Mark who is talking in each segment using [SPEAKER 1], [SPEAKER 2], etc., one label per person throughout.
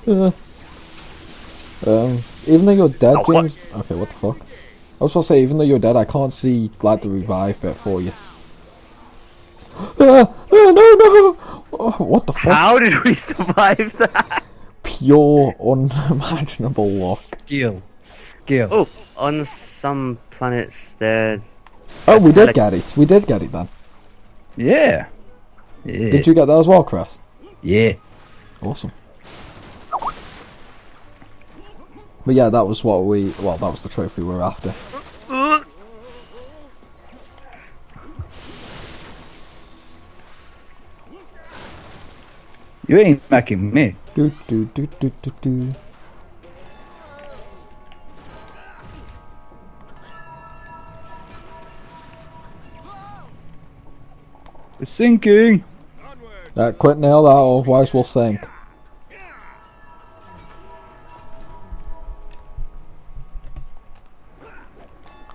[SPEAKER 1] Even though you're dead,
[SPEAKER 2] Oh,
[SPEAKER 1] James. Okay, what the fuck? I was supposed to say, even though you're dead, I can't see like the revive bit for you. No, no! Oh, what the fuck?
[SPEAKER 2] How did we survive that?
[SPEAKER 1] Pure unimaginable luck.
[SPEAKER 3] Skill.
[SPEAKER 2] Oh, on some planets there's...
[SPEAKER 1] Oh, we did get it. We did get it then.
[SPEAKER 3] Yeah. Yeah.
[SPEAKER 1] Did you get that as well, Chris?
[SPEAKER 3] Yeah.
[SPEAKER 1] Awesome. But yeah, that was what we... Well, that was the trophy we were after.
[SPEAKER 3] You ain't smacking me.
[SPEAKER 1] Do do do do do do.
[SPEAKER 3] It's sinking.
[SPEAKER 1] Quick nail that, otherwise we'll sink.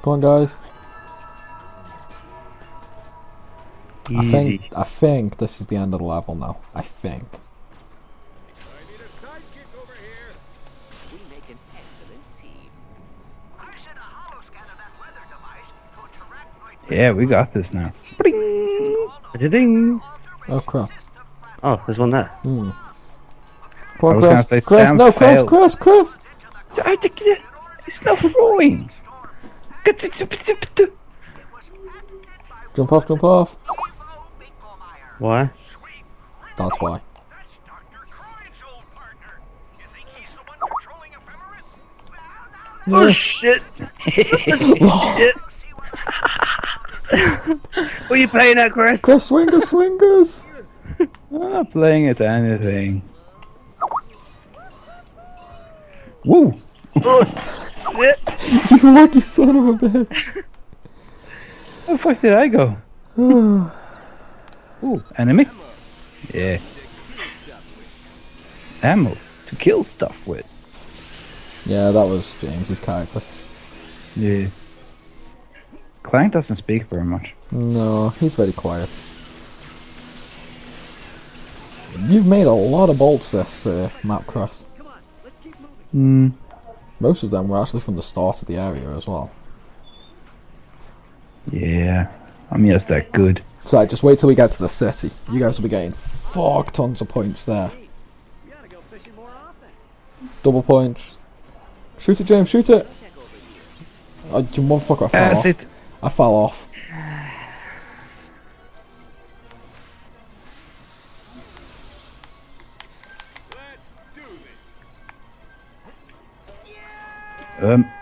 [SPEAKER 1] Come on, guys.
[SPEAKER 2] Easy.
[SPEAKER 1] I think this is the end of the level now. I think.
[SPEAKER 3] Yeah, we got this now.
[SPEAKER 2] Ding.
[SPEAKER 1] Oh crap.
[SPEAKER 2] Oh, there's one there.
[SPEAKER 1] Come
[SPEAKER 3] I
[SPEAKER 1] on,
[SPEAKER 3] was gonna
[SPEAKER 1] Chris.
[SPEAKER 3] say
[SPEAKER 1] Chris,
[SPEAKER 3] Sam
[SPEAKER 1] no, Chris,
[SPEAKER 3] failed.
[SPEAKER 1] Chris.
[SPEAKER 3] I think it's not throwing.
[SPEAKER 1] Jump off, jump off.
[SPEAKER 2] Why?
[SPEAKER 1] That's why.
[SPEAKER 2] Oh shit! Shit! What are you playing at, Chris?
[SPEAKER 1] Chris, swingers.
[SPEAKER 3] I'm not playing it anything. Woo!
[SPEAKER 2] Oh shit!
[SPEAKER 1] You lucky son of a bitch.
[SPEAKER 3] Where the fuck did I go? Ooh, enemy? Yeah. Ammo to kill stuff with.
[SPEAKER 1] Yeah, that was James's character.
[SPEAKER 3] Yeah. Clank doesn't speak very much.
[SPEAKER 1] No, he's very quiet. You've made a lot of bolts this map, Chris. Most of them were actually from the start of the area as well.
[SPEAKER 3] Yeah. I'm just that good.
[SPEAKER 1] So just wait till we get to the city. You guys will be getting fuck tons of points there. Double points. Shoot it, James, shoot it! Oh, you motherfucker, I fell off.
[SPEAKER 3] It.
[SPEAKER 1] I fell off.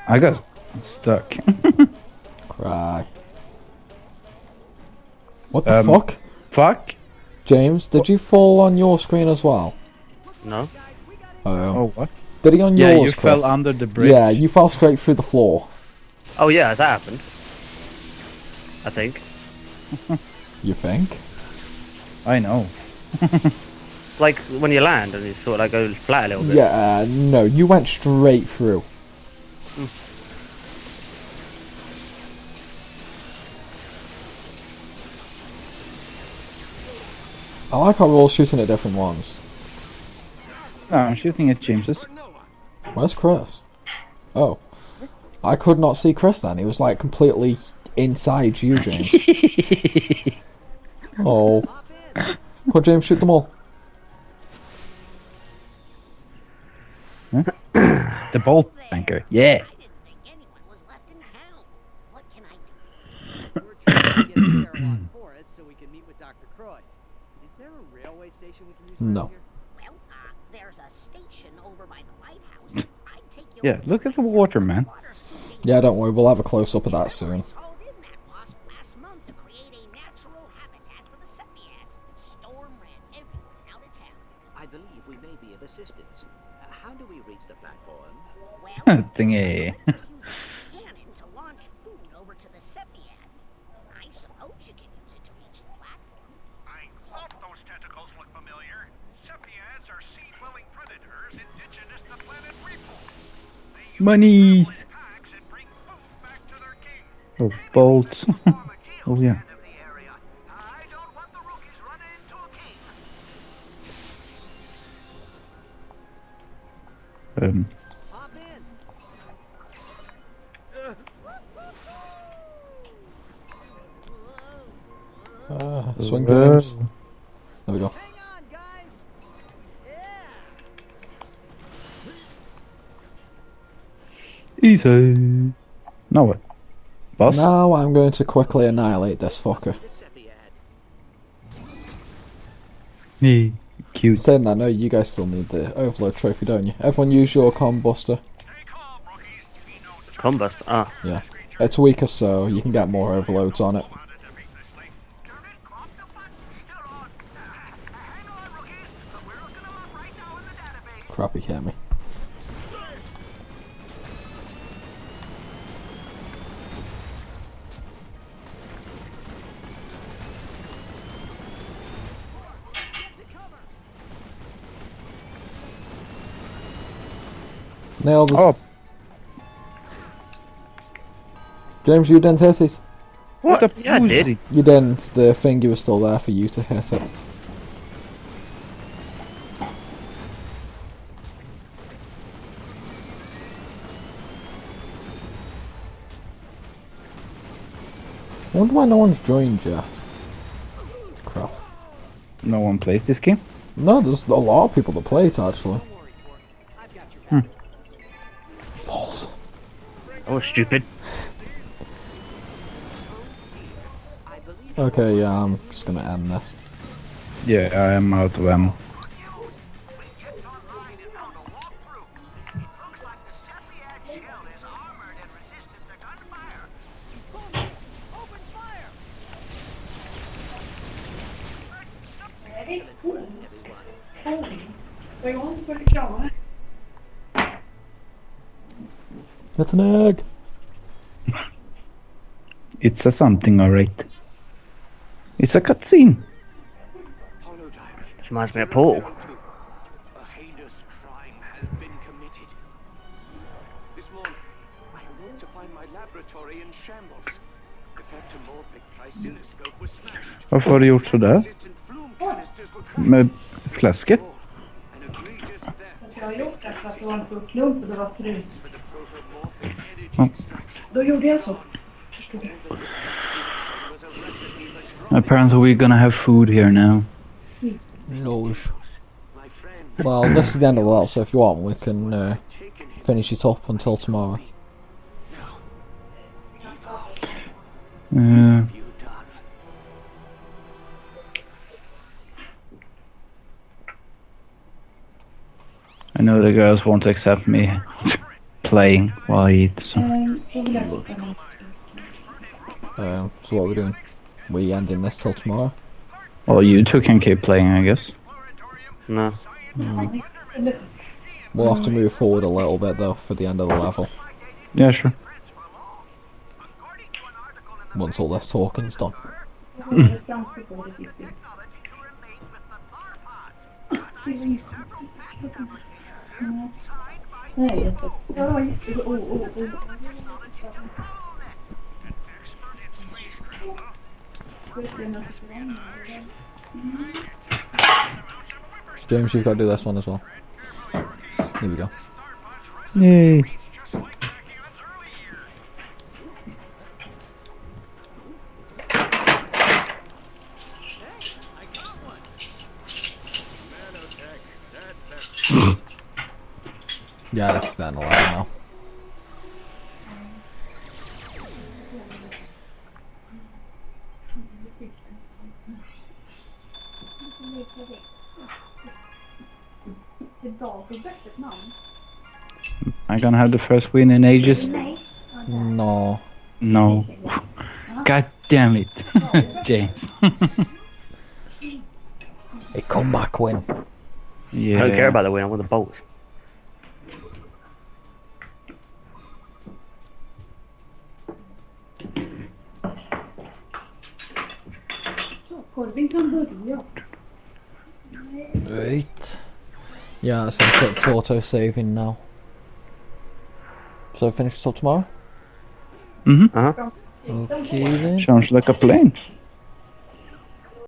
[SPEAKER 3] I got stuck.
[SPEAKER 1] Cry. What the fuck?
[SPEAKER 3] Fuck?
[SPEAKER 1] James, did you fall on your screen as well?
[SPEAKER 2] No.
[SPEAKER 3] Oh, what?
[SPEAKER 1] Did he on
[SPEAKER 3] Yeah,
[SPEAKER 1] yours,
[SPEAKER 3] you
[SPEAKER 1] Chris?
[SPEAKER 3] fell under the bridge.
[SPEAKER 1] Yeah, you fell straight through the floor.
[SPEAKER 2] Oh yeah, that happened. I think.
[SPEAKER 1] You think?
[SPEAKER 3] I know.
[SPEAKER 2] Like when you land and you sort of like go flat a little bit.
[SPEAKER 1] Yeah, no, you went straight through. I like how we're all shooting at different ones.
[SPEAKER 3] No, I'm shooting at James's.
[SPEAKER 1] Where's Chris? Oh. I could not see Chris then. He was like completely inside you, James. Oh. Come on, James, shoot them all.
[SPEAKER 3] Huh? The bolt anchor. Yeah.
[SPEAKER 1] No.
[SPEAKER 4] There's a station over by the lighthouse. I'd take you
[SPEAKER 3] Yeah, look at the water, man.
[SPEAKER 1] Yeah, don't worry, we'll have a close-up of that soon.
[SPEAKER 4] last month to create a natural habitat for the Sepiads. Storm ran everyone out of town.
[SPEAKER 5] I believe we may be of assistance. How do we reach the platform?
[SPEAKER 4] Well,
[SPEAKER 3] Thingy.
[SPEAKER 4] just use a cannon to launch food over to the Sepiad. I suppose you can use it to reach the platform.
[SPEAKER 6] I thought those tentacles looked familiar. Sepiads are sea-dwelling predators indigenous to planet Whirlpool. They use
[SPEAKER 3] Money.
[SPEAKER 6] packs and bring food back to their king.
[SPEAKER 3] Oh, bolts. Oh, yeah.
[SPEAKER 6] Of the area. I don't want the rookies running into a king.
[SPEAKER 5] Hop in.
[SPEAKER 1] Swing James. There we go.
[SPEAKER 5] Hang on, guys. Yeah.
[SPEAKER 3] Easy. Now what? Boss?
[SPEAKER 1] Now I'm going to quickly annihilate this fucker.
[SPEAKER 5] The sepia ad.
[SPEAKER 3] Yeah. Cute.
[SPEAKER 1] Saying that, no, you guys still need the overload trophy, don't you? Everyone use your combuster.
[SPEAKER 2] Combust. Ah.
[SPEAKER 1] Yeah. It's weaker, so you can get more overloads on it. Crap, he hit me. Nailed this.
[SPEAKER 3] Oh.
[SPEAKER 1] James, you didn't hit it.
[SPEAKER 3] What a
[SPEAKER 2] Yeah, I did.
[SPEAKER 3] pussy.
[SPEAKER 1] You didn't. The finger was still there for you to hit it. I wonder why no one's joined yet. Crap.
[SPEAKER 3] No one plays this game?
[SPEAKER 1] No, there's a lot of people that play it actually.
[SPEAKER 5] Don't worry, Corey. I've got your back.
[SPEAKER 1] Lols.
[SPEAKER 2] Oh, stupid.
[SPEAKER 5] I believe
[SPEAKER 1] Okay, yeah, I'm just gonna end this.
[SPEAKER 3] Yeah, I am out of ammo.
[SPEAKER 5] open fire.
[SPEAKER 1] That's an egg.
[SPEAKER 3] It's a something, alright. It's a cutscene.
[SPEAKER 2] This reminds me of Paul.
[SPEAKER 6] A heinous crime has been committed. This morning, I awoke to find my laboratory in shambles. The factomorphic tricilloscope was smashed.
[SPEAKER 3] Varför har du gjort sådär?
[SPEAKER 6] Resistant flume canisters were cracked.
[SPEAKER 3] Med fläsket?
[SPEAKER 6] An egregious theft
[SPEAKER 7] Jag har gjort det för att det var en full klump och det var frus.
[SPEAKER 6] for the protomorphic energy
[SPEAKER 3] Oh.
[SPEAKER 6] extractor.
[SPEAKER 7] Då gjorde jag så. Förstod du?
[SPEAKER 6] Was a recipe that dropped
[SPEAKER 3] Apparently we're gonna have food here now.
[SPEAKER 1] Lols.
[SPEAKER 6] my friend.
[SPEAKER 1] Well, this is the end of the level, so if you want, we can
[SPEAKER 6] Taken him.
[SPEAKER 1] finish it up until tomorrow.
[SPEAKER 3] Uh,
[SPEAKER 6] You done.
[SPEAKER 3] I know the girls won't accept me playing while I eat, so...
[SPEAKER 7] Jag vill läsa upp den.
[SPEAKER 1] So what are we doing? We ending this till tomorrow?
[SPEAKER 3] Well, you two can keep playing, I guess.
[SPEAKER 2] No.
[SPEAKER 1] We'll have to move forward a little bit though for the end of the level.
[SPEAKER 3] Yeah, sure.
[SPEAKER 1] Once all this talking's done.
[SPEAKER 7] Nej, jag
[SPEAKER 1] James, you've got to do this one as well. Here we go.
[SPEAKER 3] Yay.
[SPEAKER 1] Yeah, it's then 11 now.
[SPEAKER 3] I'm gonna have the first win in ages.
[SPEAKER 1] No.
[SPEAKER 3] No. God damn it, James.
[SPEAKER 1] A comeback win.
[SPEAKER 3] Yeah.
[SPEAKER 2] I don't care about the win, I want the bolts.
[SPEAKER 7] Korvin kan börja.
[SPEAKER 1] Right. Yeah, so it's auto-saving now. So finish till tomorrow?
[SPEAKER 3] Mm-hmm.
[SPEAKER 2] Uh-huh.
[SPEAKER 1] Okay then.
[SPEAKER 3] Sounds like a plan.